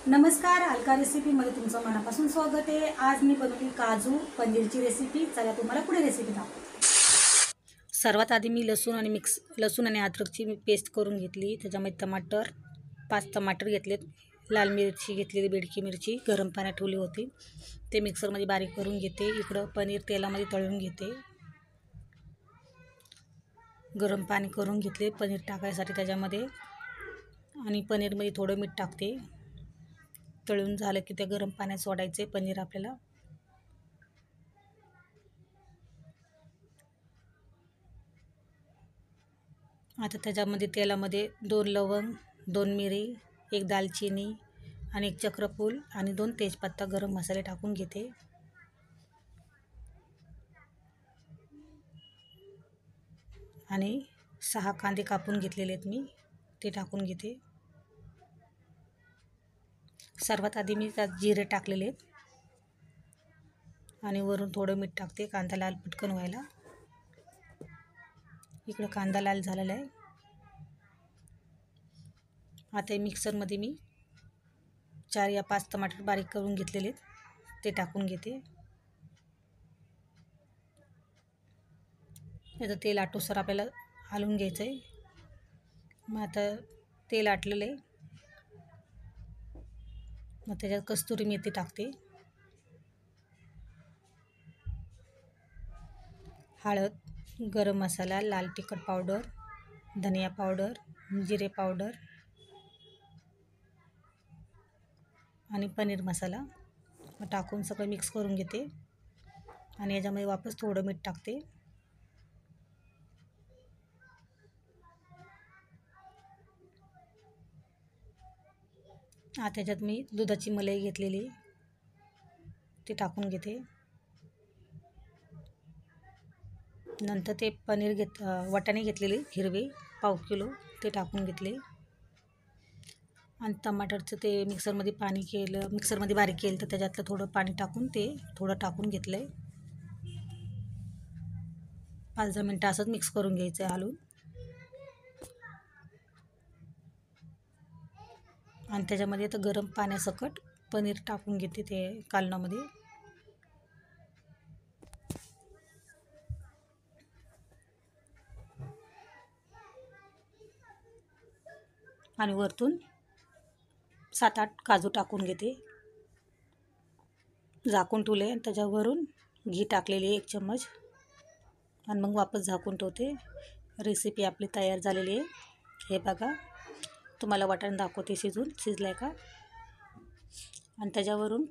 नमस्कार, अलका रेसिपीमध्ये तुमचं मनापासून स्वागत आहे। आज मी बनवली काजू पनीरची रेसिपी। चला तुम्हाला पुढे रेसिपी दाखवते। सर्वात आधी मी लसूण आणि अद्रकची पेस्ट करून घेतली। त्याच्यामध्ये टमाटर 5 टमाटर घेतलेत, लाल मिरची घेतलेली, बेडकी मिरची गरम पाण्यात ठेवली होती, ते मिक्सरमध्ये बारीक करून घेते। इकडं पनीर तेलामध्ये तळून घेते। गरम पाणी करून घेतले पनीर टाकायसाठी त्याच्यामध्ये, आणि पनीरमध्ये थोडं मीठ टाकते। तळून झालं की ते गरम पाण्यात सोडायचे पनीर आपल्याला। आता त्याच्यामध्ये तेलामध्ये 2 लवंग, 2 मिरी, 1 दालचिनी आणि 1 चक्रफूल आणि 2 तेजपत्ता गरम मसाले टाकून घेते। आणि 6 कांदे कापून घेतलेले आहेत मी, ते टाकून घेते। सर्वात आधी मी त्यात जिरे टाकलेले आहेत आणि वरून थोडं मीठ टाकते, कांदा लाल पटकन व्हायला। इकडं कांदा लाल झालेला आहे। आता मिक्सरमध्ये मी 4 या 5 टमाटर बारीक करून घेतलेले आहेत, ते टाकून घेते। याचं तेल आटोसर आपल्याला हलवून घ्यायचं आहे। मग आता तेल आटलेलं आहे, मग त्याच्यात कस्तुरी मेथी टाकते, हळद, गरम मसाला, लाल तिखट पावडर, धनिया पावडर, जिरे पावडर आणि पनीर मसाला टाकून सगळं मिक्स करून घेते। आणि याच्यामध्ये वापस थोडं मीठ टाकते। आता त्याच्यात मी दुधाची मलाई घेतलेली, ते टाकून घेते। नंतर ते वाटाणे घेतलेले हिरवे पाव किलो, ते टाकून घेतले। आणि टमाटरचं ते मिक्सरमध्ये बारीक केलं, तर त्याच्यातलं थोडं पाणी टाकून ते थोडं टाकून घेतलं आहे। 5-10 मिनटं असंच मिक्स करून घ्यायचं आहे हलवून। आणि त्याच्यामध्ये तर गरम पाण्यासकट पनीर टाकून घेते ते कालवणामध्ये। आणि वरतून 7-8 काजू टाकून घेते, झाकून ठेवले। आणि त्याच्यावरून घी टाकलेली 1 चम्मच, आणि मग वापस झाकून ठेवते। रेसिपी आपली तयार झालेली आहे। हे बघा, तुम्हाला वाटाणे दाखवते शिजलंय का। आणि त्याच्यावरून